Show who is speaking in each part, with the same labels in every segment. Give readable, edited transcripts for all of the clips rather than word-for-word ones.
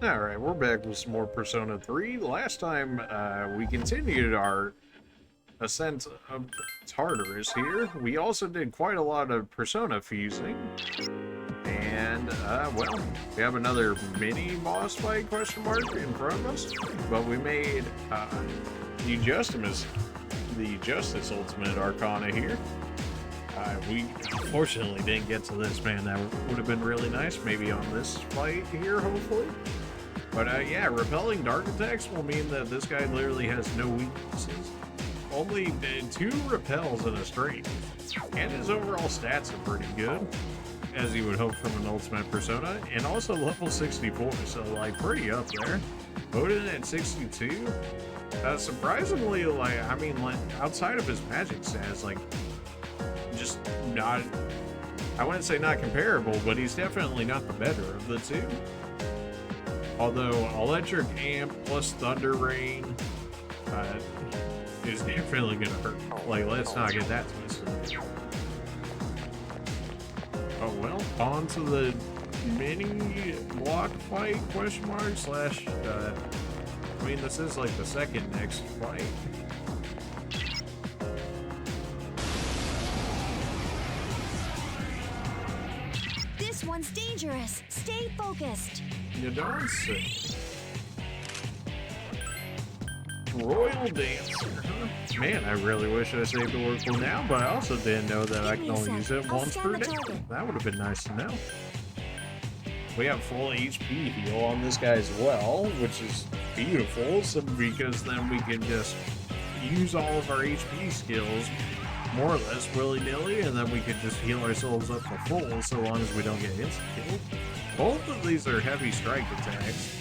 Speaker 1: Alright, we're back with some more Persona 3. Last time, we continued our ascent of Tartarus here. We also did quite a lot of Persona fusing. And, well, we have another mini-boss fight, question mark, in front of us. But we made, the Justice Ultimate Arcana here. We unfortunately didn't get to this, man. That would have been really nice, maybe on this fight here, hopefully. But yeah, repelling dark attacks will mean that this guy literally has no weaknesses. Only 2 repels in a string. And his overall stats are pretty good, as you would hope from an Ultimate Persona. And also level 64, so like pretty up there. Odin at 62. Surprisingly, like, I mean, like, outside of his magic stats, like, just not, I wouldn't say not comparable, but he's definitely not the better of the two. Although Electric Amp plus Thunder Rain is definitely gonna hurt. Like, let's not get that twisted. Oh well, on to the mini block fight, question mark, slash, I mean, this is like the second next fight.
Speaker 2: This one's dangerous. Stay focused.
Speaker 1: You don't say. Royal Dancer, huh? Man, I really wish I saved the Oracle now, but I also didn't know that I can only use it once per day. That would have been nice to know. We have full HP heal on this guy as well, which is beautiful, so because then we can just use all of our HP skills more or less willy-nilly, and then we can just heal ourselves up to full so long as we don't get insta-killed. Both of these are heavy strike attacks,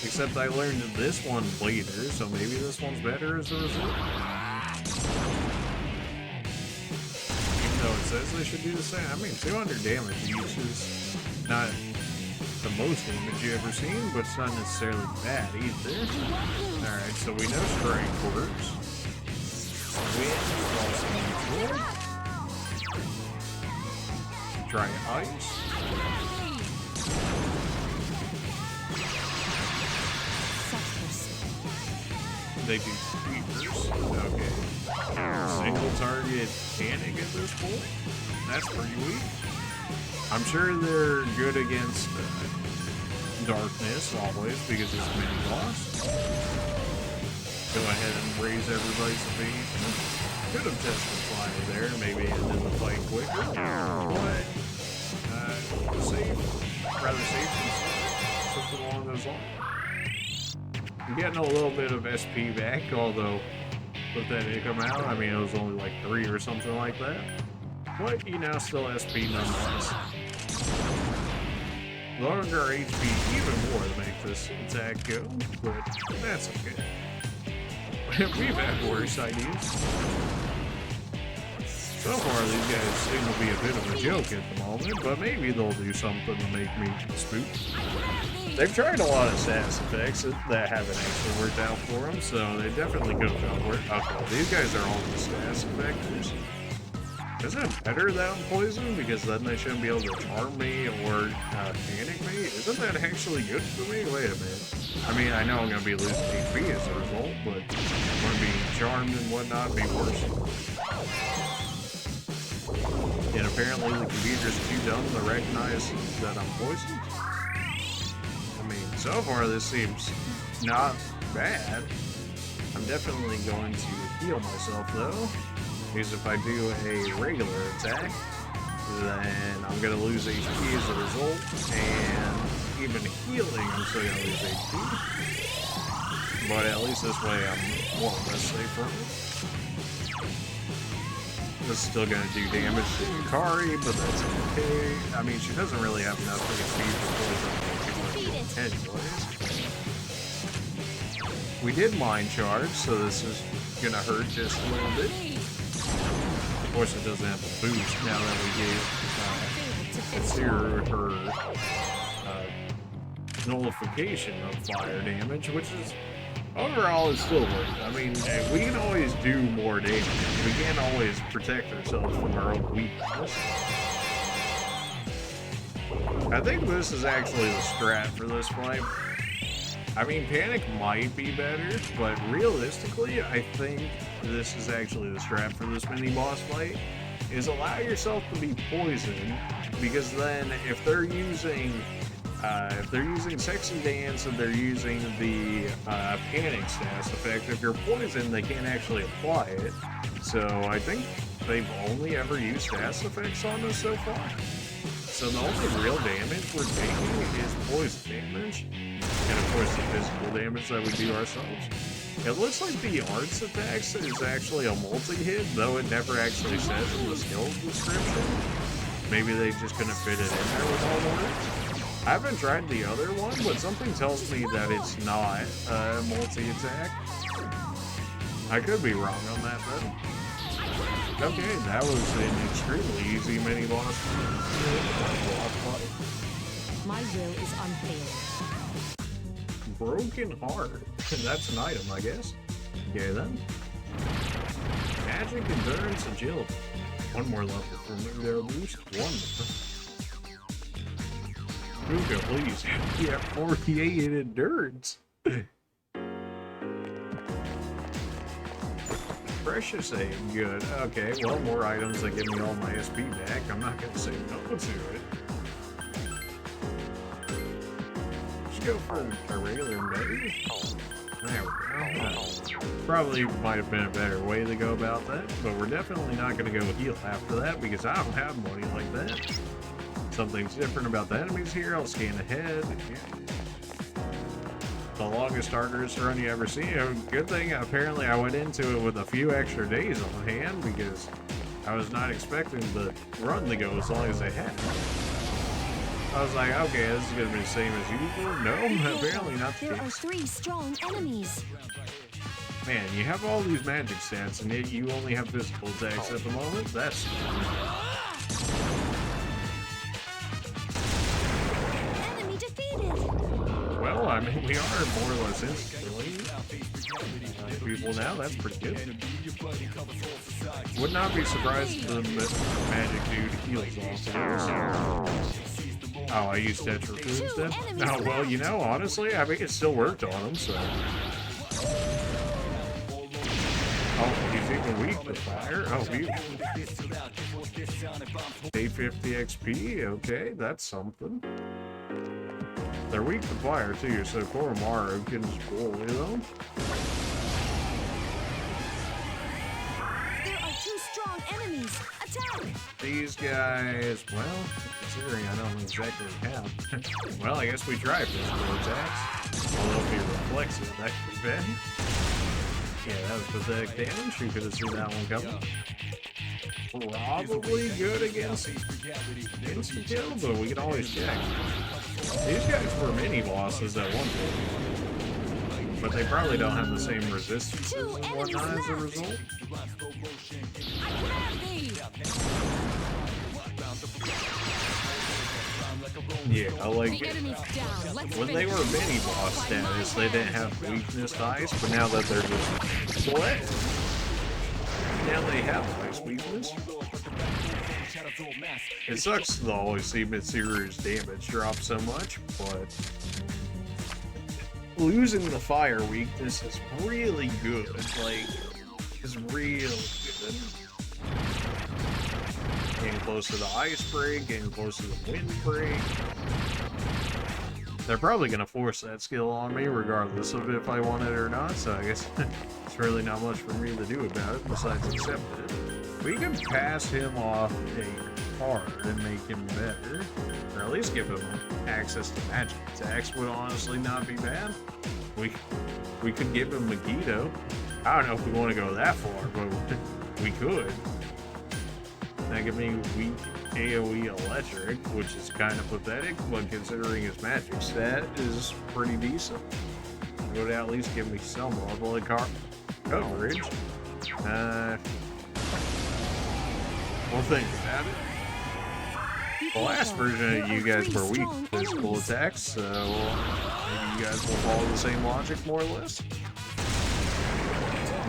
Speaker 1: except I learned this one later, so maybe this one's better as a result. Even though it says they should do the same. I mean, 200 damage each is not the most damage you ever seen, but it's not necessarily bad either. Alright, so we know Strike works. Wind is also neutral. Try Ice. They do sweepers. Okay. Single target panic at this point. That's pretty weak. I'm sure they're good against darkness always because it's Miniboss. Go ahead and raise everybody's evasion. Could have tested fire there, maybe ended the fight quicker. But safe, rather safe than sorry. Something along those lines. I'm getting a little bit of SP back, although with that income out, I mean, it was only like 3 or something like that. But, you know, still SP nonetheless. Lowered our HP even more to make this attack go, but that's okay. We've had worse ideas. So far, these guys seem to be a bit of a joke at the moment, but maybe they'll do something to make me spooked. They've tried a lot of sass effects that haven't actually worked out for them, so they definitely could have done work. Okay, these guys are all the sass effectors. Isn't it better that I'm poisoned? Because then they shouldn't be able to charm me or panic me? Isn't that actually good for me? Wait a minute. I mean, I know I'm going to be losing HP as a result, but I'm being charmed and whatnot be worse. And apparently the computer's too dumb to recognize that I'm poisoned. I mean, so far this seems not bad. I'm definitely going to heal myself though. Because if I do a regular attack, then I'm going to lose HP as a result, and even healing, I'm still going to lose HP. But at least this way I'm more or less safe from it. This is still going to do damage to Yukari, but that's okay. I mean, she doesn't really have enough HP for poison anyways. We did Mind Charge, so this is going to hurt just a little bit. Of course, it doesn't have the boost now that we gave Zero her nullification of fire damage, which is overall is still worth it. I mean, we can always do more damage. We can't always protect ourselves from our own weakness. I think this is actually the strat for this fight. I mean, Panic might be better, but realistically, I think this is actually the strat for this mini-boss fight, is allow yourself to be poisoned, because then if they're using Sexy Dance and they're using the Panic status effect, if you're poisoned, they can't actually apply it. So I think they've only ever used status effects on us so far. So the only real damage we're taking is poison damage. And of course the physical damage that we do ourselves. It looks like the arts attacks is actually a multi-hit, though it never actually says in the skill description. Maybe they just couldn't fit it in there with all the words. I haven't tried the other one, but something tells me that it's not a multi-attack. I could be wrong on that though. Okay, that was an extremely easy mini-boss.
Speaker 2: My will is unfailing.
Speaker 1: Broken Heart. That's an item, I guess. Okay then. Magic, Endurance, Agility. One more level for me there, boost. One more. Ruka, please. Yeah, 48 in Endurance. Precious aid, good. Okay, well, more items that give me all my SP back. I'm not gonna say no to it. Just go for a regular maybe. There we go. Probably might have been a better way to go about that, but we're definitely not gonna go heal after that because I don't have money like that. Something's different about the enemies here. I'll scan ahead. Yeah. The longest Tartarus run you ever seen. Good thing, apparently, I went into it with a few extra days on hand because I was not expecting the run to go as long as they had. I was like, okay, this is going to be the same as usual. No, apparently not the
Speaker 2: There are
Speaker 1: case.
Speaker 2: 3 strong enemies.
Speaker 1: Man, you have all these magic stats, and yet you only have physical attacks at the moment? That's...
Speaker 2: Enemy defeated.
Speaker 1: Well, I mean, we are more or less instantly people now. That's pretty good. Would not be surprised if the magic dude heals off of this. Oh, I used Tetra Food instead? Oh, well, you know, honestly, I mean, it still worked on him, so... Oh, he's even weak to fire? Oh, beautiful. 850 XP? Okay, that's something. They're weak to fire, too, so Koromaru can just bully them.
Speaker 2: There are 2 strong enemies. Attack!
Speaker 1: These guys, well, considering I don't exactly have. Well, I guess we try physical attacks. Although if he reflects it, that could be bad. Yeah, that was pathetic damage. You could have seen that one coming. Probably good against instant kill, but we can always check. These guys were mini bosses at one point, but they probably don't have the same resistances and whatnot as a result. Yeah, I like it. When they were mini boss status, they didn't have weakness to ice, but now that they're just what? Now they have ice weakness. It sucks to always see Mitsuru's damage drop so much, but losing the fire weakness is really good. Like, it's real good. Getting close to the ice break, getting close to the wind break. They're probably going to force that skill on me regardless of if I want it or not, so I guess it's really not much for me to do about it besides accept it. We can pass him off a card and make him better, or at least give him access to magic attacks would honestly not be bad. We could give him Megiddo. I don't know if we want to go that far, but we could. That could mean weak AoE electric, which is kind of pathetic, but considering his magic stat is pretty decent, it would at least give me some level of coverage. We'll think about it. The last version of you guys were weak to physical attacks, so maybe you guys will follow the same logic more or less.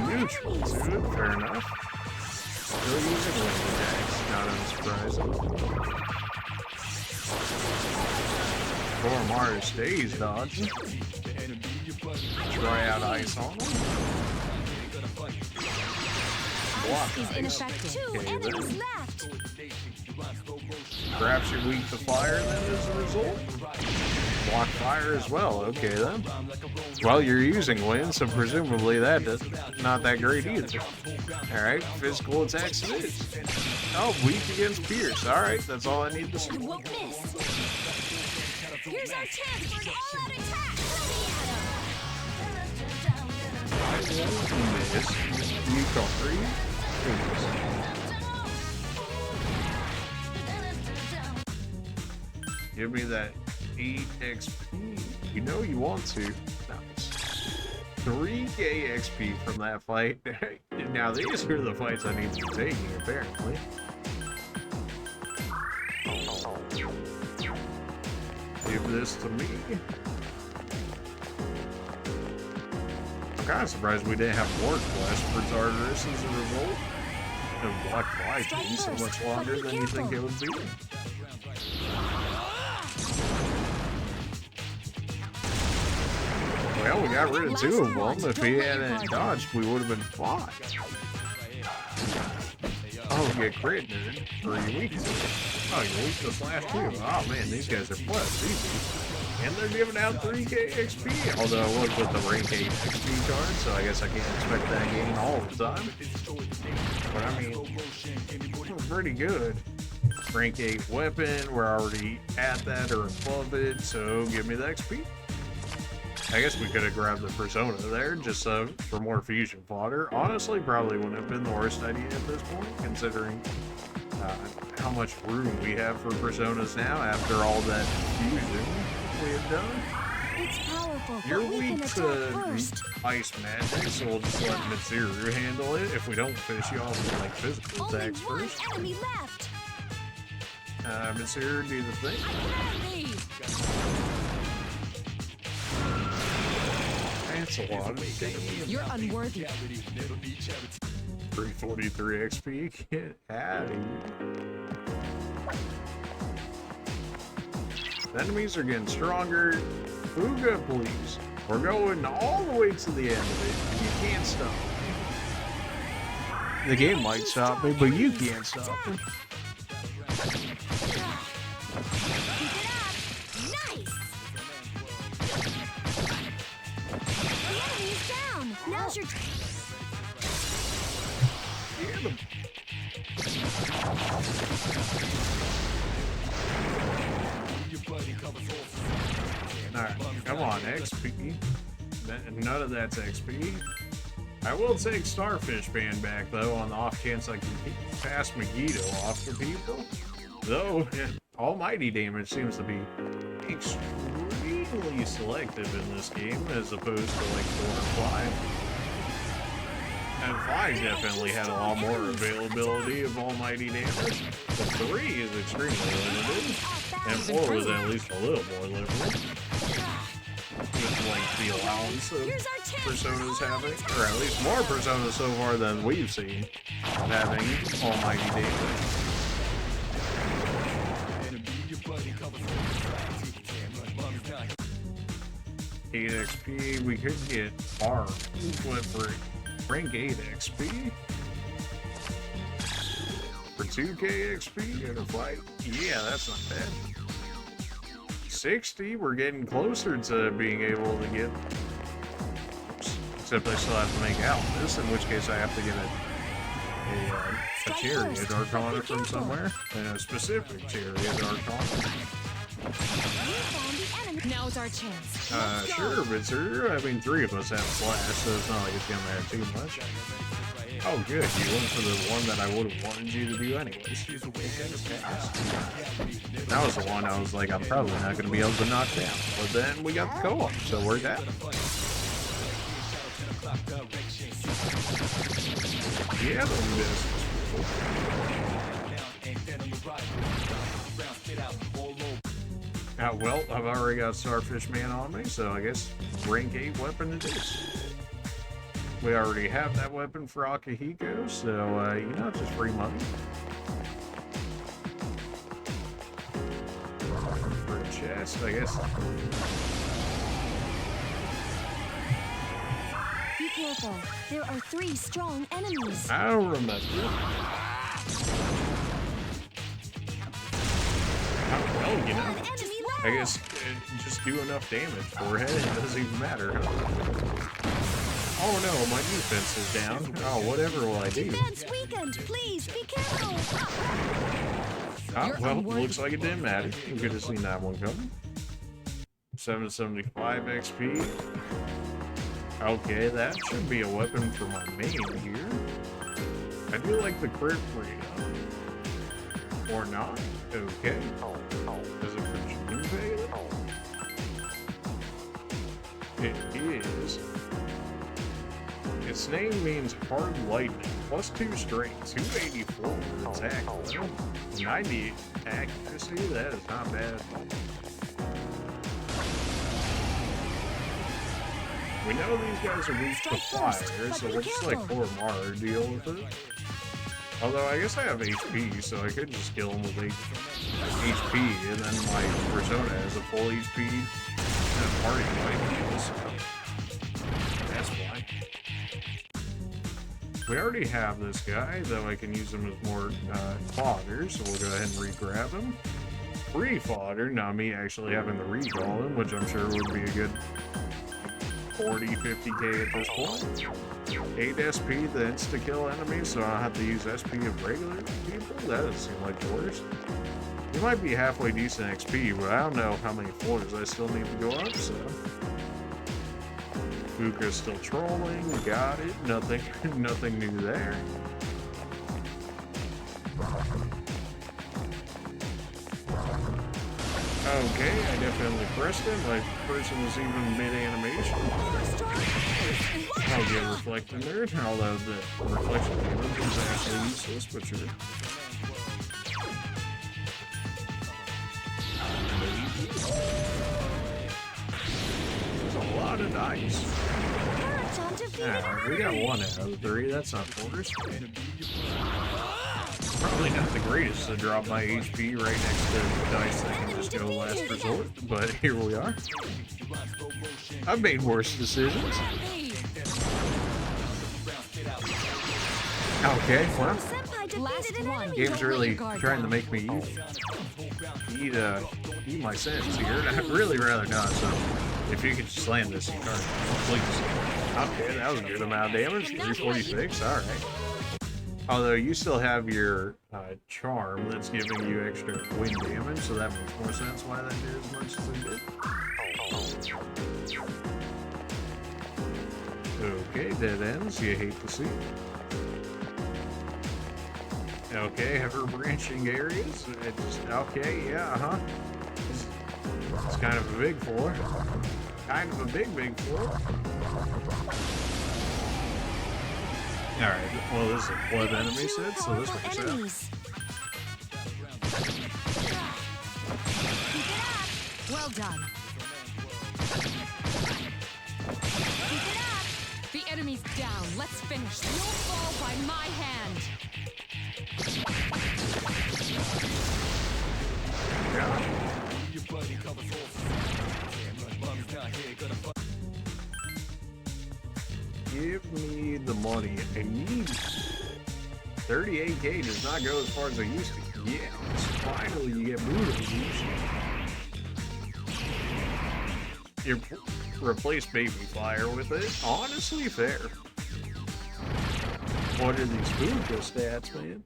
Speaker 1: Neutral to it, fair enough. Still using wind attacks, not unsurprising. before Mario stays dodging. Try out ice on him. Block
Speaker 2: Ice is
Speaker 1: ice.
Speaker 2: ineffective. Two
Speaker 1: Okay,
Speaker 2: enemies
Speaker 1: then.
Speaker 2: left.
Speaker 1: Perhaps you're weak to fire then as a result? Block fire as well, okay then. Well, you're using wind, so presumably that's not that great either. Alright, physical attacks it is. Oh, weak against Pierce. Alright, that's all I need to see.
Speaker 2: You won't miss. Here's our chance for an all-out attack. Let me at 'em.
Speaker 1: I won't miss. You call 3. Give me that 8 XP. You know you want to. Nice. 3k XP from that fight. Now these are the fights I need to be taking, apparently. Give this to me. I'm kind of surprised we didn't have more quests for Tartarus as a result. And Block 5 being so much longer than you think it would be. Well, we got rid of 2 of them. If he hadn't dodged, we would have been fine. Oh, get crit, dude. Or you weak. Oh, you're weak to slash too. Oh man, these guys are plus easy. And they're giving out 3k XP. Although I was with the rank 8 XP card, so I guess I can't expect that gain all the time. But I mean, pretty good. Rank 8 weapon, we're already at that or above it, so give me the XP. I guess we could have grabbed the Persona there, just for more fusion fodder. Honestly, probably wouldn't have been the worst idea at this point, considering how much room we have for Personas now after all that fusion we have done.
Speaker 2: It's powerful.
Speaker 1: You're
Speaker 2: but we can
Speaker 1: weak
Speaker 2: attack
Speaker 1: to
Speaker 2: first.
Speaker 1: ice magic, so we'll just let Mitsuru handle it if we don't fish you off with like physical
Speaker 2: Only
Speaker 1: attacks
Speaker 2: one
Speaker 1: first.
Speaker 2: enemy left.
Speaker 1: Mitsuru, do the thing. That's a lot of damage.
Speaker 2: You're unworthy.
Speaker 1: 343 XP. Get out of here. The enemies are getting stronger. Fuga, please. We're going all the way to the end of it, and you can't stop me. The game might stop me, but you can't stop me.
Speaker 2: Keep it up. Nice. The enemy is down. Now's your
Speaker 1: Get him. Alright, come on, XP. None of that's XP. I will take Starfish Band back, though, on the off chance I can pass Megiddo off to people. Though, almighty damage seems to be extremely selective in this game, as opposed to, like, 4 and 5. And 5 definitely had a lot more availability of almighty damage. But 3 is extremely limited. And 4 was at least a little more liberal. With, like, the allowance of Personas having, or at least more Personas so far than we've seen, having almighty damage. 8 XP, we could get our went for rank 8 XP. For 2k XP in a fight? Yeah, that's not bad. 60, we're getting closer to being able to get... Oops. Except I still have to make Alphys, in which case I have to get a Chariot Arcana from somewhere. And a specific Chariot Arcana.
Speaker 2: Now it's our chance.
Speaker 1: Sure, but sir, I mean, 3 of us have Slash, so it's not like it's gonna matter too much. Oh, good, you went for the one that I would have wanted you to do anyways. That was the one I was like, I'm probably not gonna be able to knock down. But then we got the co-op, so we're down. Yeah, those business. Well, I've already got Starfish Man on me, so I guess rank 8 weapon it is. We already have that weapon for Akihiko, so, you know, just free money. For a chest. blast, I guess.
Speaker 2: Be careful. There are 3 strong enemies.
Speaker 1: I don't remember. Oh, well, you know.
Speaker 2: One enemy left.
Speaker 1: I guess just do enough damage for it. It doesn't even matter. Oh no, my defense is down. Oh, whatever will I do?
Speaker 2: Defense weakened. Please be careful.
Speaker 1: Oh, well, looks like it didn't matter. You could have seen that one coming. 775 XP. Okay, that should be a weapon for my main here. I do like the crit rate. Or not. Okay. Is it for Junpei? It is. Its name means hard lightning. Plus 2 strength. 284 attack. 90 accuracy. That is not bad. We know these guys are weak to fire, so we'll just like Koromara deal with it. Although I guess I have HP, so I could just kill him with HP, and then my persona has a full HP and party life. So that's why. We already have this guy, though I can use him as more fodder, so we'll go ahead and re-grab him. Free fodder, not me actually having to recall him, which I'm sure would be a good 40, 50k at this point. 8 SP the insta-kill enemies, so I don't have to use SP of regular people? That doesn't seem like the worst. You might be halfway decent XP, but I don't know how many floors I still need to go up, so... Fuka's still trolling, got it, nothing new there. Okay, I definitely pressed him. My person was even mid-animation. I'll get reflecting there, although the reflection damage is actually useless, but sure. There's a lot of dice. Alright, we got 1 out of 3, that's not worse. Probably not the greatest to drop my HP right next to the dice that can just go last resort, but here we are. I've made worse decisions. Okay, well, game's really trying to make me eat my sins here. I'd really rather not, so if you could just land this card, please. Okay, that was a good amount of damage, 346, alright. Although you still have your charm that's giving you extra wind damage, so that makes more sense why that did as much as it did. Okay, dead ends, you hate to see. Okay, ever branching areas. Okay, yeah, It's kind of a big floor. Kind of a big floor. Alright, well this is a flood enemy set, so this works out.
Speaker 2: Well done. Keep it up. The enemy's down. Let's finish. You'll fall by my hand.
Speaker 1: Give me the money. I need 38k does not go as far as I used to. Yeah, finally you get moved. You replace Baby Fire with it. Honestly, fair. What are these Fuka stats, man?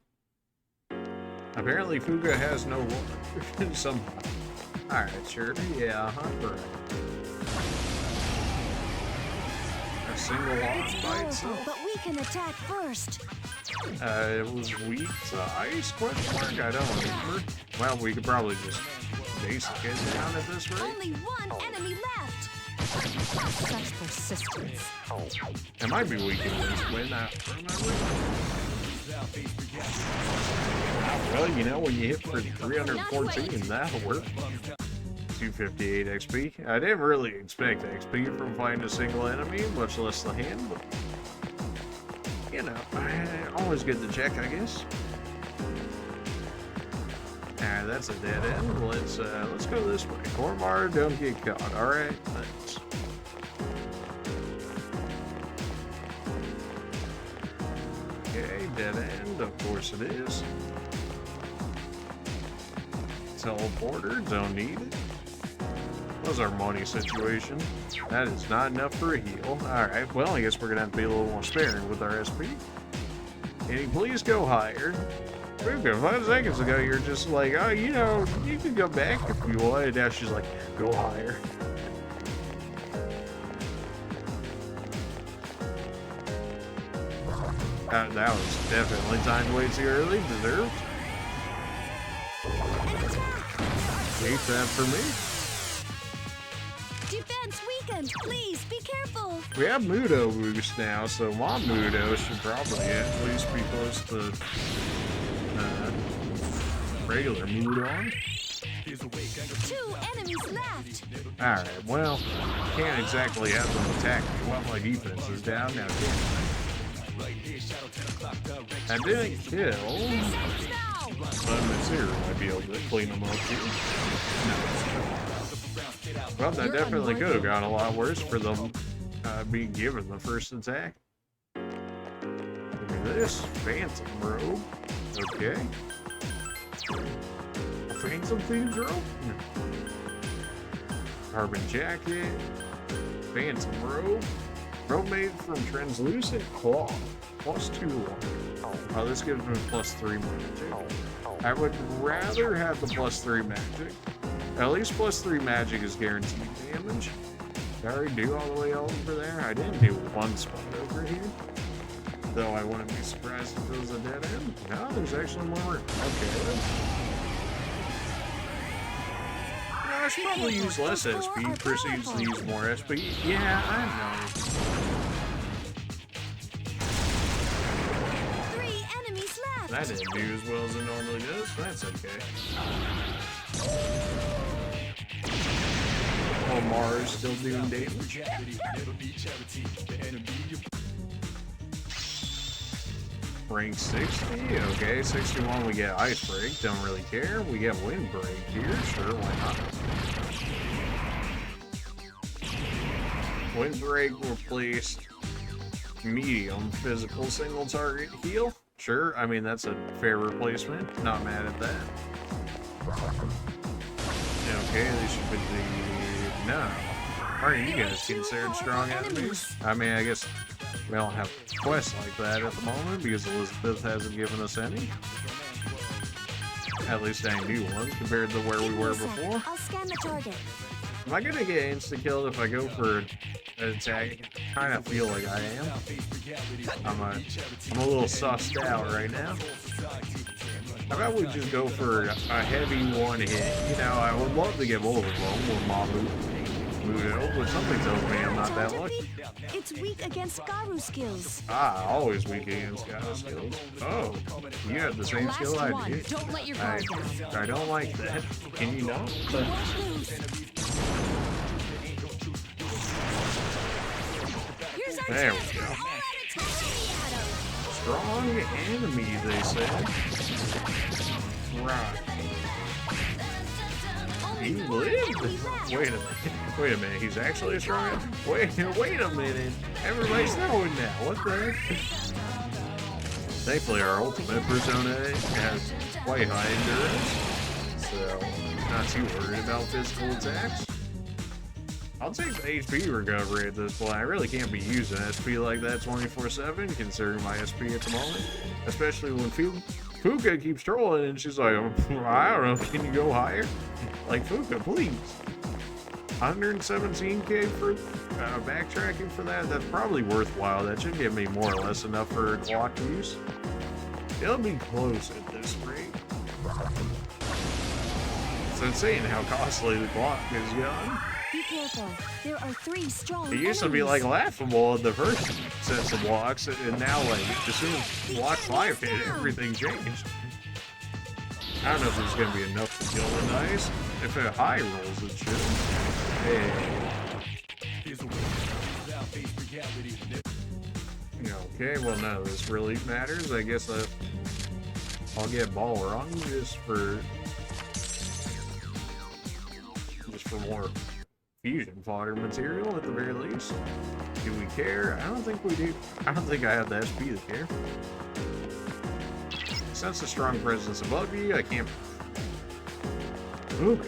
Speaker 1: Apparently Fuka has no war. Somehow. Alright, sure. Yeah, correct. A single launch by itself.
Speaker 2: But we can attack first.
Speaker 1: It was weak to ice, question mark? I don't remember. Well, we could probably just basic it down at this rate.
Speaker 2: Only one enemy left. Such persistence.
Speaker 1: It might be weak in this win, I remember. Well, you know, when you hit for 314, that'll work. 258 XP. I didn't really expect XP from fighting a single enemy, much less the hand, but you know, always good to check, I guess. Alright, that's a dead end. Let's go this way. Cormar, don't get caught. Alright, thanks. Okay, dead end. Of course it is. Teleporter, don't need it. What's our money situation? That is not enough for a heal. Alright, well, I guess we're gonna have to be a little more sparing with our SP. Can you please go higher? Okay, 5 seconds ago, you're just like, oh, you know, you can go back if you want. Now she's like, go higher. That was definitely timed way too early. Deserved. Hate that for me.
Speaker 3: Defense weakened. Please be careful.
Speaker 1: We have Mudo boost now, so my Mudo should probably at least be close to regular Mudon.
Speaker 3: 2 enemies left.
Speaker 1: Alright, well, can't exactly have them attack me while my defense is down now, can I? I didn't kill, but Mitsuru might be able to clean them up too. No. Well, that definitely could have gone a lot worse for them being given the first attack. Look at this. Phantom robe. Okay. A Phantom Thieves robe? Carbon jacket. Phantom robe. Robe made from translucent cloth. +2. Oh, this gives me +3 magic. I would rather have the +3 magic. At least +3 magic is guaranteed damage. Did I already do all the way over there? I didn't do one spot over here. Though I wouldn't be surprised if it was a dead end. No, there's actually more. Okay. No, I should probably use less SP. Proceeds to use more SP. Yeah, I know.
Speaker 3: 3 enemies left.
Speaker 1: That didn't do as well as it normally does. That's okay. Oh, Mars still doing damage. Rank 60. Okay, 61 we get Ice Break. Don't really care. We get Wind Break here. Sure, why not? Wind Break replaced medium physical single target heal. Sure, I mean, that's a fair replacement. Not mad at that. Okay, they should be the... No. Aren't you guys considered strong enemies? I mean, I guess we don't have quests like that at the moment because Elizabeth hasn't given us any. At least any new ones compared to where we were before.
Speaker 3: I'll scan the target.
Speaker 1: Am I gonna get insta-killed if I go for an attack? I kind of feel like I am. I'm a little sussed out right now. How about we just go for a heavy one hit? You know, I would love to get both of them with Mudo, but something tells me I'm not that lucky.
Speaker 3: It's weak against Garu skills.
Speaker 1: Ah, always weak against Garu skills. Oh, you have the same skill I do.
Speaker 2: Don't let your guard down.
Speaker 1: I don't like that. Can you not? There we go. Strong enemy, they said. Right. He lived? Wait a minute. Wait a minute. He's actually a strong enemy? Wait a minute. Everybody's knowing now. What the heck? Thankfully, our ultimate persona has quite high endurance. So, not too worried about physical attacks. I'll take the HP recovery at this point. I really can't be using SP like that 24/7, considering my SP at the moment. Especially when Fuka keeps trolling and she's like, I don't know, can you go higher? Like, Fuka, please. 117k for backtracking for that? That's probably worthwhile. That should give me more or less enough for clock use. It'll be close at this rate. It's insane how costly the clock has gotten.
Speaker 3: Be careful. There are 3 strong
Speaker 1: It used to be like laughable in the first sets of blocks, and now like as soon as block 5 hit, everything changed. I don't know if there's gonna be enough to kill the dice. If it high rolls, it should. Hey. Okay, well none of this really matters. I guess I'll get Balrog just for for more fusion fodder material at the very least. Do we care? I don't think we do. I don't think I have the SP to care. Sense a strong presence above you. I can't. Ooh,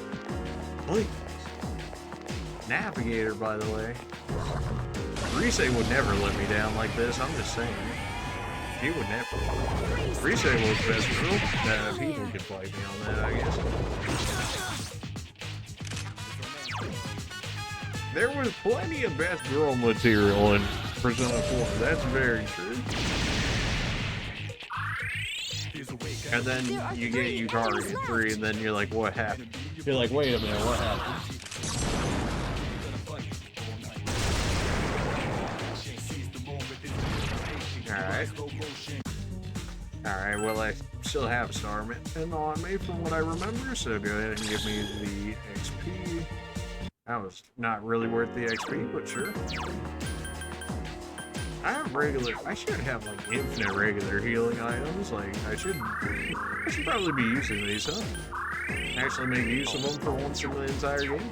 Speaker 1: please. Navigator, by the way. Rise would never let me down like this. I'm just saying. He would never. Rise was best girl. People could fight me on that, I guess. There was plenty of best girl material in Persona 4. That's very true. And then you get Yukari in 3, and then you're like, what happened? You're like, wait a minute, what happened? Alright, well, I still have Starman on me from what I remember, so go ahead and give me the XP. That was not really worth the XP, but sure. I have regular. I should have like infinite regular healing items. Like I should probably be using these, huh? Actually make use of them for once in the entire game.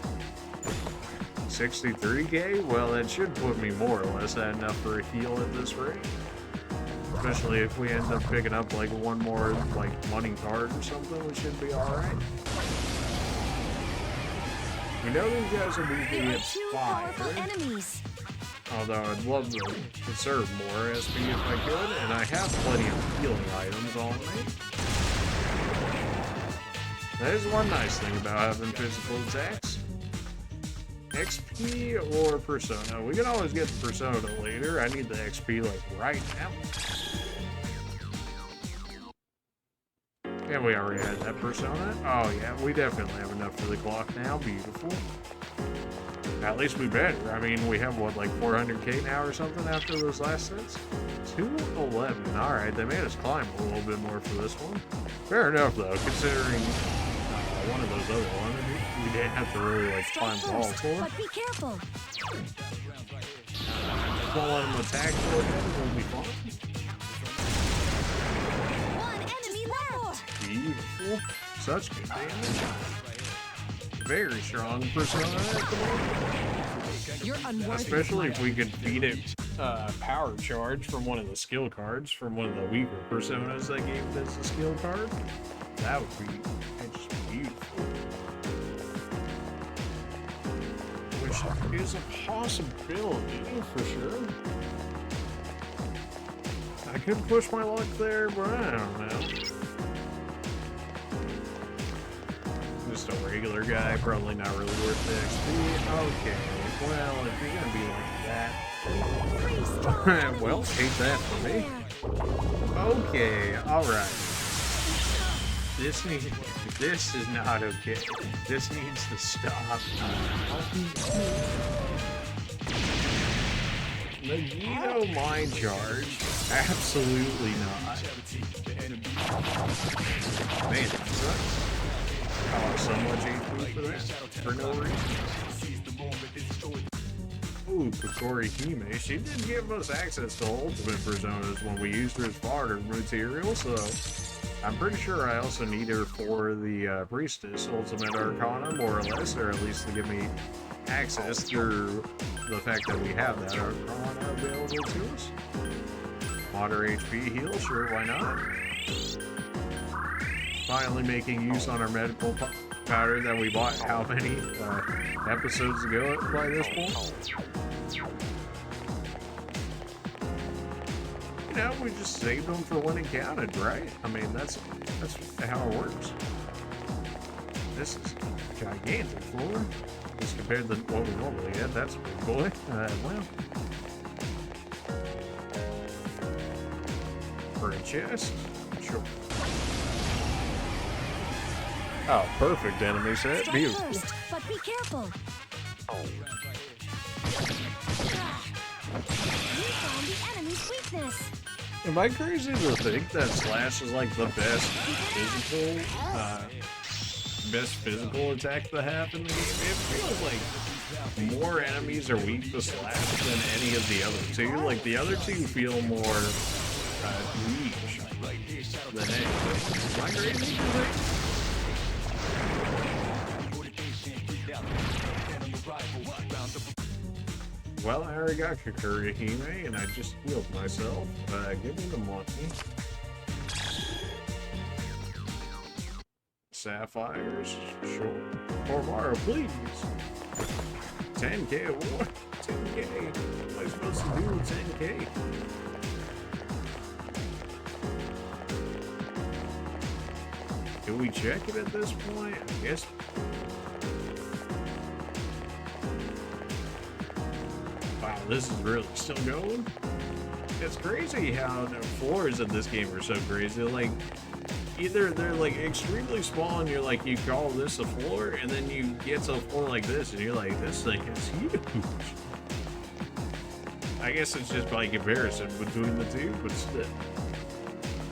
Speaker 1: 63k? Well, that should put me more or less at enough for a heal at this rate. Especially if we end up picking up like one more like money card or something, we should be alright. We know these guys will be at 5, right?
Speaker 3: Enemies.
Speaker 1: Although I'd love to conserve more SP if I could, and I have plenty of healing items on me. That is one nice thing about having physical attacks. XP or Persona. We can always get the Persona later. I need the XP like right now. Yeah, we already had that Persona. Oh yeah, we definitely have enough for the clock now. Beautiful. At least we better. I mean, we have what, like 400k now or something after those last sets? 211. Alright, they made us climb a little bit more for this one. Fair enough though, considering one of those other ones we didn't have to really like climb the wall for.
Speaker 3: But be careful.
Speaker 1: Don't let them attack for it, we'll be fine.
Speaker 3: One enemy left.
Speaker 1: Beautiful. Such good damage. Very strong Persona at the moment.
Speaker 2: You're unworthy.
Speaker 1: Especially if we could beat it power charge from one of the skill cards from one of the weaker Personas that gave us a skill card. That would be just beautiful. Which is a possibility for sure. I could push my luck there, but I don't know. Just a regular guy, probably not really worth the XP. Okay, well, if you're gonna be like that, well, hate that for me. Okay, alright. This is not okay. This needs to stop. Nagito Mind Charge? Absolutely not. Man, that sucks. I lost so much HP for that, for no reason. Ooh, Kokori Hime. She did give us access to ultimate personas when we used her as fodder material, so I'm pretty sure I also need her for the Priestess Ultimate Arcana, more or less, or at least to give me access through the fact that we have that Arcana available to us. Moderate HP heal, sure, why not? Finally making use on our medical powder that we bought how many episodes ago by this point? You know, we just saved them for when it counted, right? I mean, that's how it works. This is gigantic floor. As compared to what we normally had, that's a big boy. Well. For a chest? Sure. Oh, perfect enemy set.
Speaker 3: Strike
Speaker 1: Beautiful.
Speaker 3: first, but be careful. You found the enemy's weakness.
Speaker 1: Am I crazy to think that Slash is like the best physical attack to have in the game? It feels like more enemies are weak to Slash than any of the other two. Like the other two feel more weak than anything. Am I crazy to think? Well, I already got Kakurihime, and I just healed myself. Give me the money. Sapphires, sure. Cormaro, please. 10k, what? 10k. What am I supposed to do with 10k? Can we check it at this point? I guess. Wow, this is really still going? It's crazy how the floors in this game are so crazy. Like, either they're like extremely small and you're like, you call this a floor, and then you get to a floor like this and you're like, this thing is huge. I guess it's just by comparison between the two, but still.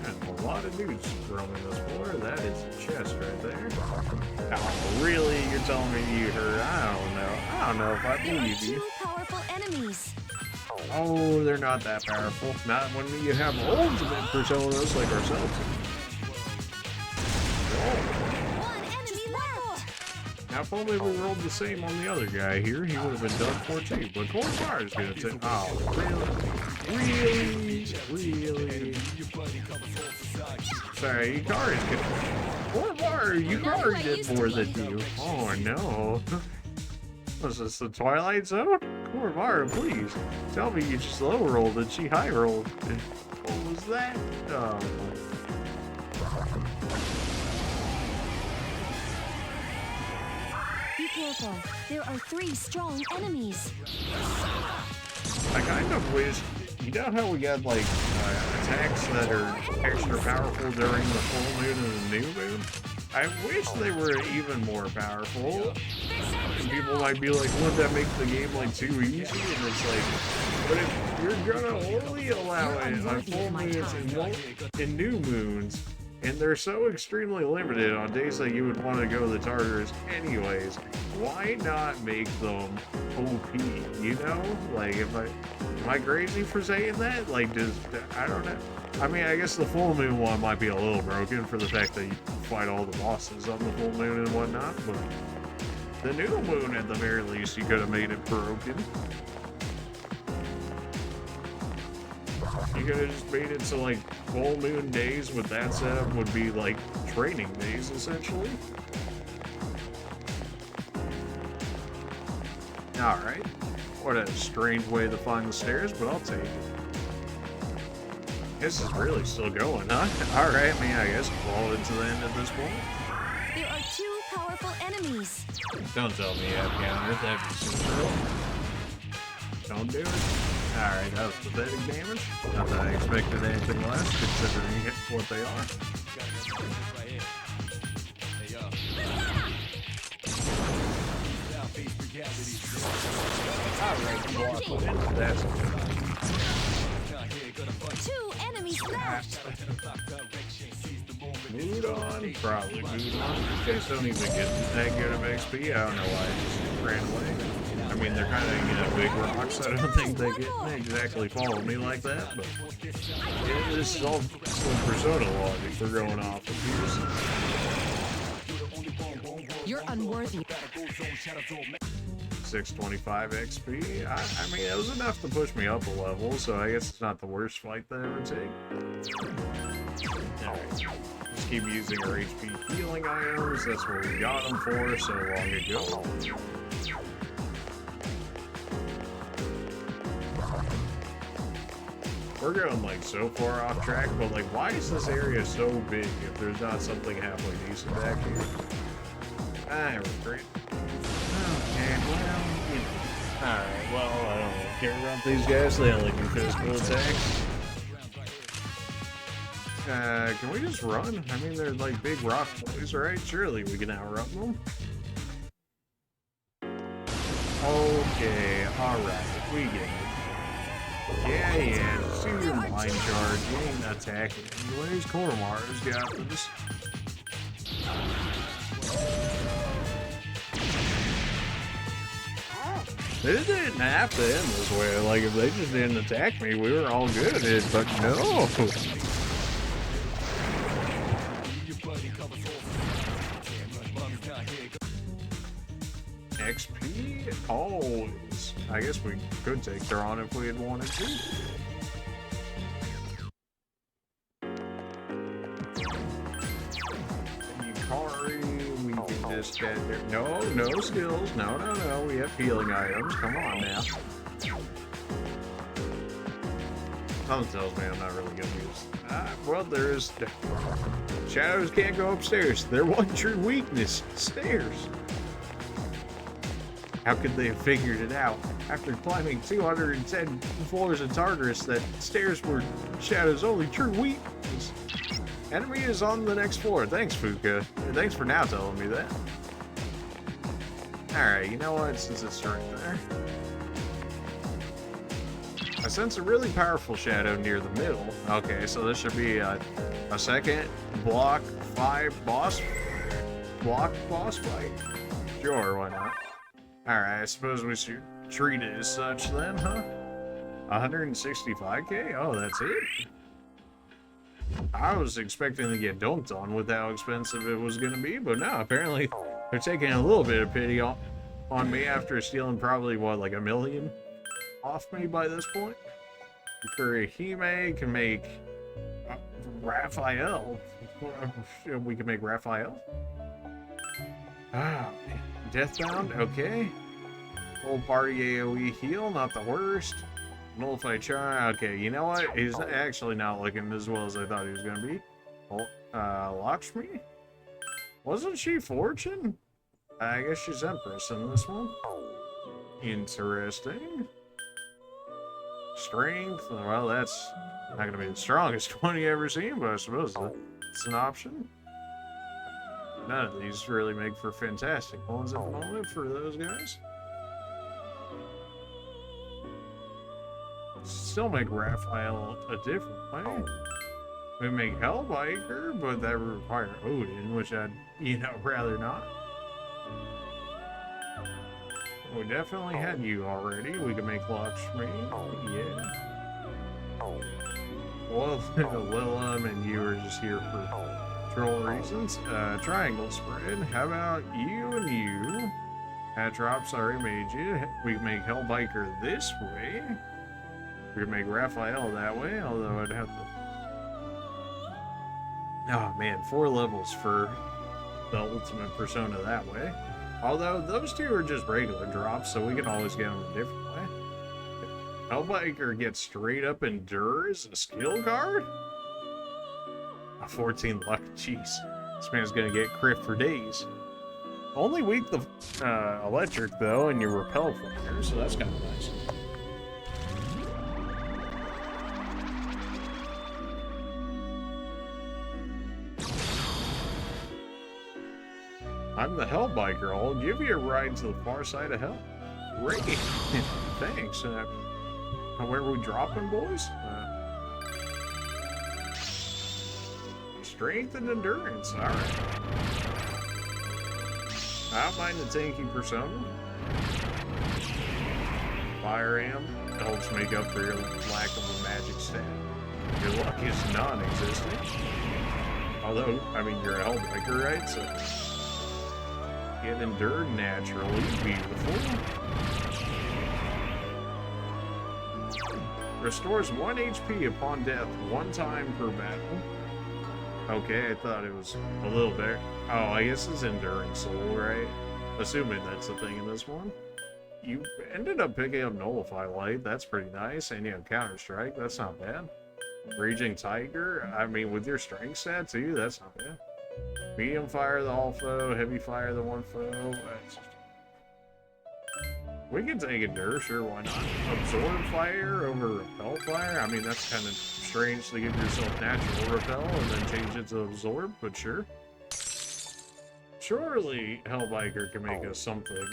Speaker 1: Man, a lot of dudes roaming this floor. That is a chest right there. Oh, really? You're telling me you heard? I don't know if I
Speaker 3: There are
Speaker 1: believe you.
Speaker 3: 2 powerful enemies.
Speaker 1: Oh, they're not that powerful. Not when you have ultimate personas like ourselves.
Speaker 3: One enemy left.
Speaker 1: Now, if only we rolled the same on the other guy here, he would have been done for too. But Cormar is going to take. Oh, really? Sorry, Yukari's good. Cormar, Yukari did more than you. Oh, no. Was this the Twilight Zone? Cormar, please. Tell me you just low rolled and she high rolled. What was that? Oh,
Speaker 3: Be careful. There are 3 strong enemies.
Speaker 1: I kind of wish, you know how we got like attacks that are extra powerful during the full moon and the new moon? I wish they were even more powerful. And people might be like, wouldn't that make the game like too easy? And it's like, but if you're gonna only allow it on full moons and new moons, and they're so extremely limited on days that you would want to go the Tartars anyways, why not make them OP, you know? Like, am I crazy for saying that? Like, I don't know. I mean, I guess the full moon one might be a little broken for the fact that you fight all the bosses on the full moon and whatnot, but the new moon, at the very least, you could have made it broken. You could have just made it so, like, full moon days with that setup would be, like, training days, essentially. Alright. What a strange way to find the stairs, but I'll take it. This is really still going, huh? Alright, I mean, I guess we're all into the end at this point.
Speaker 3: There are 2 powerful enemies.
Speaker 1: Don't tell me you have counter. That'd be super real. Don't do it. Alright, that was pathetic damage. Not that I expected anything less, considering what they are. Alright, that's
Speaker 3: 2 enemies left.
Speaker 1: mood on. Probably mood on. You guys don't even get that good of XP. I don't know why I just ran away. I mean, they're kind of, you know, big rocks. I don't think they exactly follow me like that, but yeah, this is all some Persona logic for going off of here.
Speaker 2: You're unworthy.
Speaker 1: 625 XP. I mean, it was enough to push me up a level, so I guess it's not the worst fight that I ever take. Alright. Just keep using our HP healing items. That's what we got them for so long ago. We're going like so far off track, but like, why is this area so big if there's not something halfway decent back here? I regret. Okay, well, you know. Alright, well, I don't care about these guys. They only do physical attacks. Can we just run? I mean, they're like big rock boys, right? Surely we can outrun them. Okay, alright, we get it. Yeah, just do your mind charge. You ain't attacking anyways. Koromaru's got this. They didn't have to end this way. Like, if they just didn't attack me, we were all good. But no. XP? Always. I guess we could take her on if we had wanted to. Yukari, we can just get there. No, no skills. No, no, no. We have healing items. Come on now. Something tells me I'm not really gonna use. Well, there's shadows can't go upstairs. Their one true weakness: stairs. How could they have figured it out after climbing 210 floors of Tartarus that stairs were Shadow's only true weakness? Enemy is on the next floor. Thanks, Fuka. Thanks for now telling me that. Alright, you know what? Since it's right there. I sense a really powerful shadow near the middle. Okay, so this should be a second block 5 boss fight. Sure, why not? Alright, I suppose we should treat it as such then, huh? 165k? Oh, that's it? I was expecting to get dunked on with how expensive it was gonna be, but no, apparently they're taking a little bit of pity on me after stealing probably, what, like $1 million off me by this point? Kurihime can make Raphael. We can make Raphael. Ah, Deathbound, okay. Whole party AoE heal, not the worst. Nullify charm, okay, you know what? He's actually not looking as well as I thought he was gonna be. Lakshmi? Wasn't she Fortune? I guess she's Empress in this one. Interesting. Strength, well, that's not gonna be the strongest one you ever seen, but I suppose it's an option. None of these really make for fantastic ones at the moment for those guys. Still make Raphael a different way. We make Hellbiker, but that would require Odin, which I'd, rather not. We definitely had you already. We can make Lakshmi. Yeah. Well, Willem and you are just here for troll reasons. Triangle spread. How about you and you? Atrops already made you. We can make Hellbiker this way. We can make Raphael that way, although I'd have to... Oh man, 4 levels for the ultimate persona that way. Although those two are just regular drops, so we can always get them a different way. Hellbiker gets straight up Endure as a skill card? A 14 luck, jeez. This man's gonna get crit for days. Only weak the electric though, and you repel fire, so that's kind of nice. I'm the Hellbiker. I'll give you a ride to the far side of hell. Great. Thanks. Where are we dropping, boys? Strength and endurance. All right. I don't mind the tanky persona. Fire Am helps make up for your lack of a magic stat. Your luck is non-existent. Although, I mean, you're a Hellbiker, right? So get endured naturally. Beautiful. Restores 1 HP upon death 1 time per battle. Okay, I thought it was a little bit. Oh, I guess it's Enduring Soul, right? Assuming that's the thing in this one. You ended up picking up Nullify Light. That's pretty nice. And you have Counter Strike. That's not bad. Raging Tiger. I mean, with your strength stat too, that's not bad. Medium fire the all foe, heavy fire the one foe. We can take Endure, sure, why not? Absorb fire over repel fire? I mean, that's kind of strange to give yourself natural repel and then change it to absorb, but sure. Surely Hellbiker can make us something.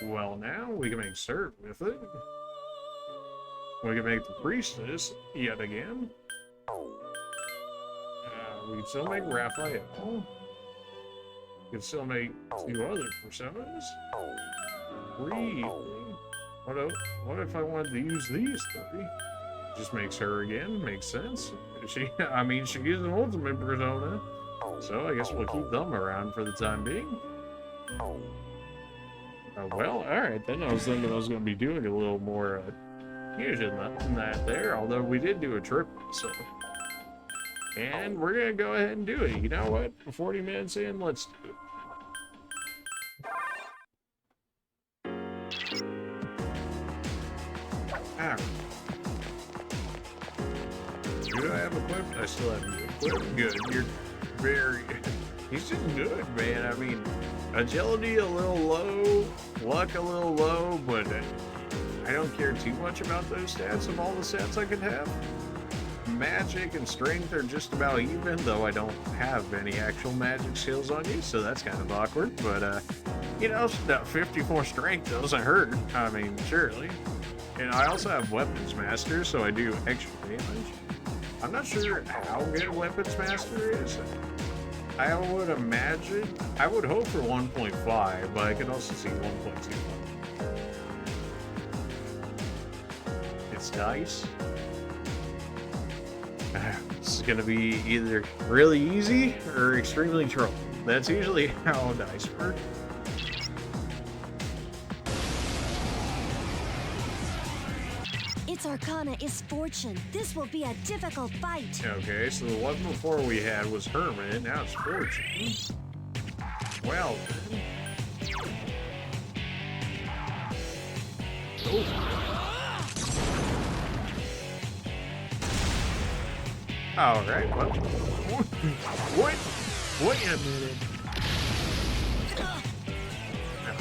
Speaker 1: Well, now we can make Cert with it. We can make the Priestess yet again. We can still make Raphael. We can still make 2 other personas. Really? What if I wanted to use these 3? Just makes her again. Makes sense. I mean, she is an ultimate persona. So I guess we'll keep them around for the time being. Well, alright then. I was thinking I was going to be doing a little more fusion than that there, although we did do a triple, so. And we're going to go ahead and do it. You know what? 40 minutes in, let's do it. Alright. Do I have equipped? I still have you equipped. Good. You're very... He's just good, man. I mean, agility a little low, luck a little low, but I don't care too much about those stats of all the stats I could have. Magic and strength are just about even, though I don't have any actual magic skills on you, so that's kind of awkward. But, you know, that 54 strength doesn't hurt. I mean, surely. And I also have Weapons Master, so I do extra damage. I'm not sure how good Weapons Master is. I would imagine, I would hope for 1.5, but I could also see 1.2. It's nice. This is gonna be either really easy or extremely trouble. That's usually how dice work.
Speaker 3: Its arcana is fortune. This will be a difficult fight.
Speaker 1: Okay, so the one before we had was Hermit, now it's Fortune. Well then. Alright, well. What? Wait a minute.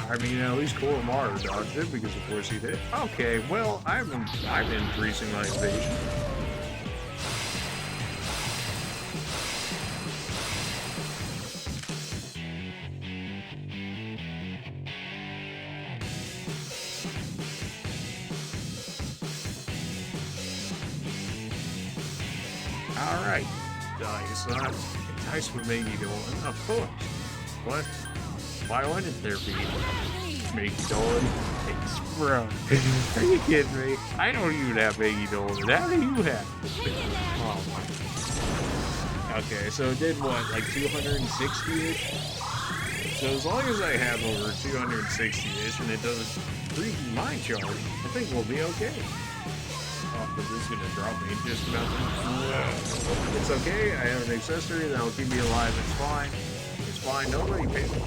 Speaker 1: I mean, at least Koromaru dodged it, because of course he did. Okay, well, I'm increasing my evasion. Alright, dice. Dice would make you go, of course. What? Why wouldn't there be? Maggie Dolan? It's bro. Are you kidding me? I don't even have Maggie Dolan. How do you have it? Oh my. Okay, so it did what, like 260-ish? So as long as I have over 260-ish and it doesn't freak my charge, I think we'll be okay. Oh, but this is gonna drop me just about. It's okay. I have an accessory that'll keep me alive. It's fine. It's fine. Nobody paid me.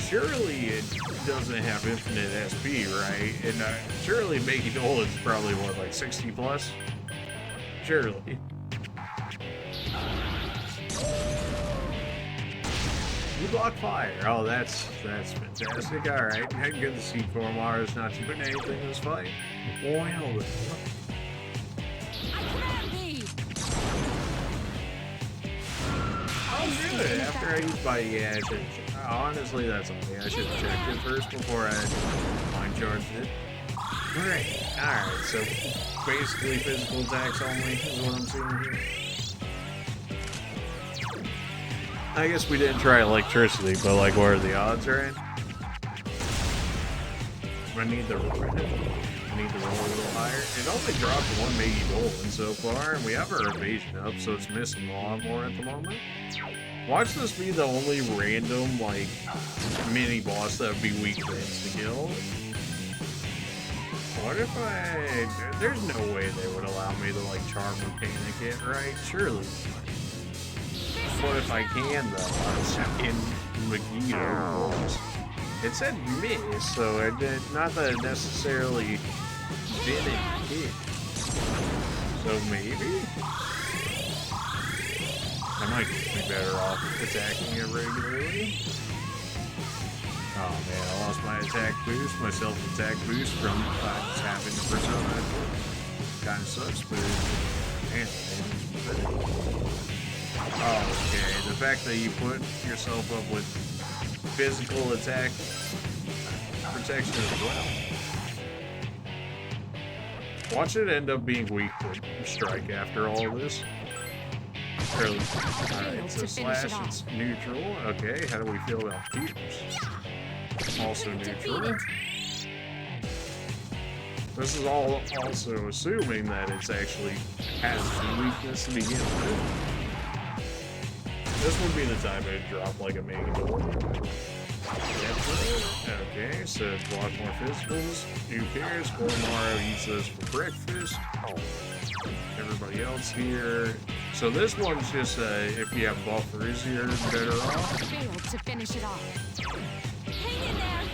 Speaker 1: Surely it doesn't have infinite SP, right? And surely Maggie Dolan's probably what, like 60 plus? Surely. You block fire. Oh, that's fantastic. All right, good to see Koromaru's not doing anything in this fight. Well, oh, good. After I use bite, yeah, I should. Honestly, that's okay. I should have checked it first before I mind charged it. Great. All right. So basically, physical attacks only is what I'm seeing here. I guess we didn't try electricity, but like, what are the odds, right? I need the roll a little higher. It only dropped one Maggie Dolan so far, and we have our evasion up, so it's missing a lot more at the moment. Watch this be the only random, like, mini-boss that would be weak to insta-kill. What if there's no way they would allow me to, like, charm or panic it, right? Surely. What if I can, though? In Megiddo, of course. It said miss, so it did, not that it necessarily didn't hit. So maybe? I might be better off attacking it regularly. Oh man, I lost my attack boost, my self-attack boost from just having the persona. Kinda sucks, but man, okay, the fact that you put yourself up with physical attack protection as well. Watch it end up being weak to strike after all this. Alright, so slash is neutral. Okay, how do we feel about Peters? Also neutral. This is all also assuming that it's actually has some weakness to begin with. This would be the time to drop like a mega door. Okay, so block more physicals. Who cares? Mario eats this for breakfast. Everybody else here. So this one's just if you have buffers, you're better off.
Speaker 2: Failed to finish it off. Hang in there.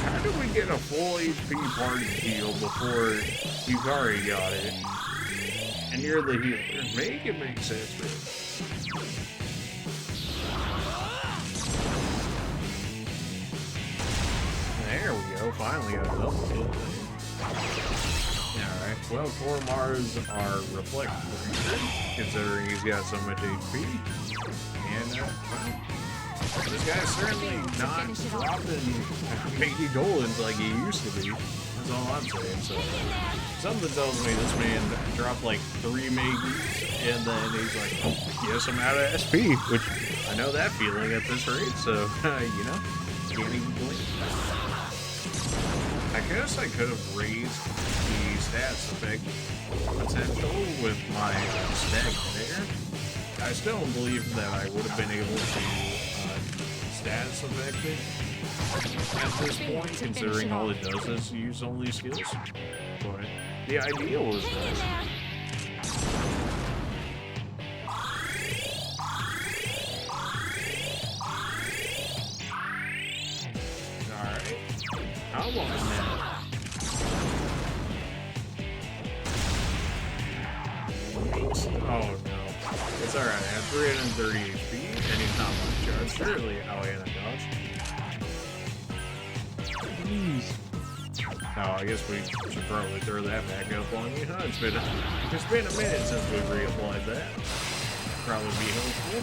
Speaker 1: How did we get a full HP party heal before Yukari got it? And you're the healer. Make it make sense, man. There we go. Finally got a double hit. Alright. Well, Koromars are reflective, considering he's got so much HP. And, well, this guy's certainly not dropping Mickey Golans like he used to be. That's all I'm saying. So something tells me this man dropped like 3 Miggies and then he's like, oh, yes, I'm out of SP, which I know that feeling at this rate. So, you know, can't even blink. I guess I could have raised the stats effect potential with my stagnant air. I still don't believe that I would have been able to status effect it at this point, considering all it does is use only skills. But the idea was nice. Alright. How long is that? Oh no. It's alright, I have 330 HP, and he's not much charge. Surely, oh yeah, that dodge. Oh, I guess we should probably throw that back up on you, huh? It's been a minute since we reapplied that. Probably be helpful.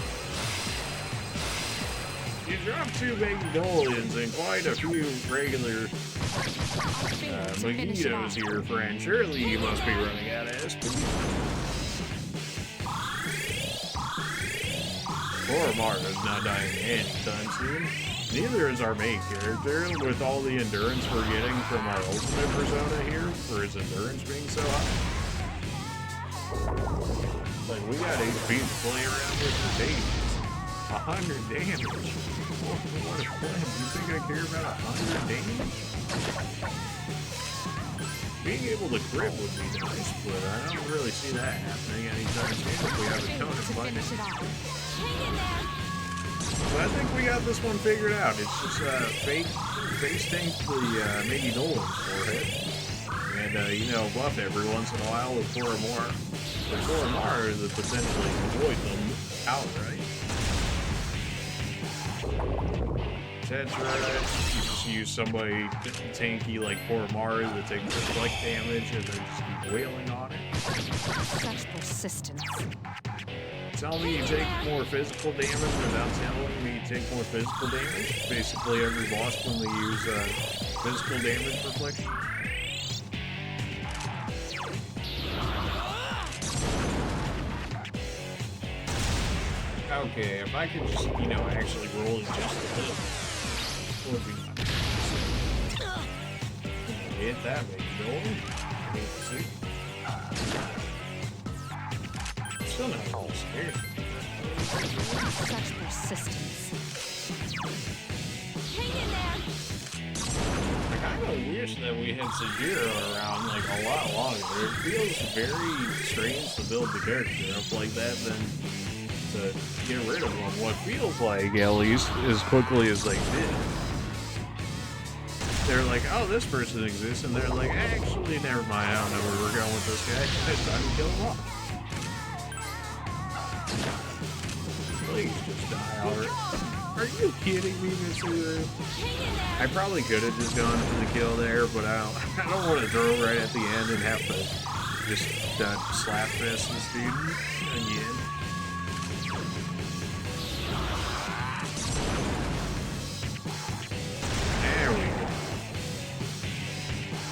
Speaker 1: You dropped 2 Magnolia and quite a few regular Mojitos here, friend. Surely you must be running out of SP. Koromar is not dying anytime soon. Neither is our main character, with all the endurance we're getting from our ultimate persona here, for his endurance being so high. Like, we got HP to play around with for days. 100 damage. What a plan. You think I care about 100 damage? Being able to crit would be nice, but I don't really see that happening anytime soon if we have a ton of fighting. So I think we got this one figured out. It's just face tank the Mickey Nolan's forehead. And, you know, buff every once in a while with Koromar. The Koromar that potentially avoid them outright. That's right. You just use somebody tanky like Koromar that takes reflect damage and then just keep wailing on it.
Speaker 2: Such persistence.
Speaker 1: Tell me you take more physical damage without telling me you take more physical damage. Basically every boss when they use physical damage reflection. Okay, if I could just, you know, actually roll it just a little, would be nice. Hit that big door. See? Still not all scared.
Speaker 2: Such persistence. Hang in there.
Speaker 1: I kind of wish that we had Sajira around like a lot longer. It feels very strange to build the character up like that than to get rid of them. What feels like, at least, as quickly as they did. They're like, oh, this person exists, and they're like, actually, never mind, I don't know where we're going with this guy. It's time to kill him off. Please just die already. Are you kidding me, Miss Uru? I probably could have just gone for the kill there, but I don't want to throw it right at the end and have to just slap fist this dude again. There we go.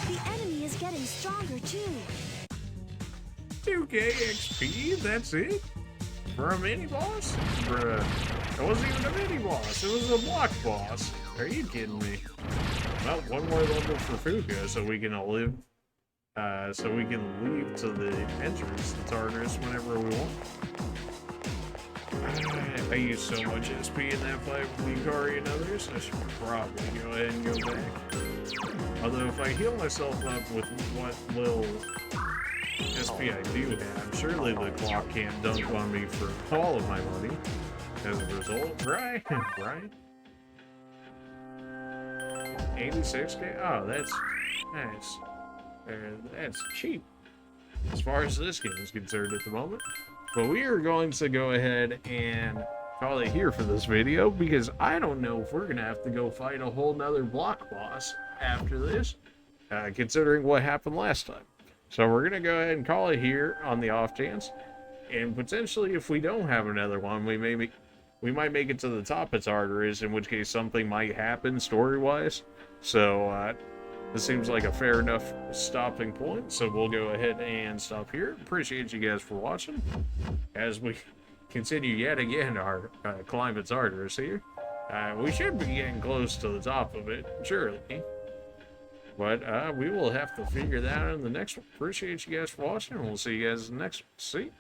Speaker 3: The enemy is getting stronger too.
Speaker 1: 2k XP, that's it? For a mini-boss? Bruh. It wasn't even a mini-boss, it was a block boss. Are you kidding me? Well, one more level for Fuka so we can live, so we can leave to the entrance to Tartarus whenever we want. I used so much SP in that fight with Yukari and others, I should probably go ahead and go back. Although if I heal myself up with what little SP I do have, surely the clock can't dunk on me for all of my money. As a result, right? Right? 86k? Oh, that's nice. That's cheap as far as this game is concerned at the moment. But we are going to go ahead and call it here for this video, because I don't know if we're going to have to go fight a whole nother block boss after this, considering what happened last time. So we're going to go ahead and call it here on the off chance, and potentially if we don't have another one, we might make it to the top of Tartarus, in which case something might happen story-wise. So this seems like a fair enough stopping point, so we'll go ahead and stop here. Appreciate you guys for watching as we continue yet again our climb at Tartarus here. We should be getting close to the top of it, surely. But we will have to figure that out in the next one. Appreciate you guys for watching, and we'll see you guys in the next one. See?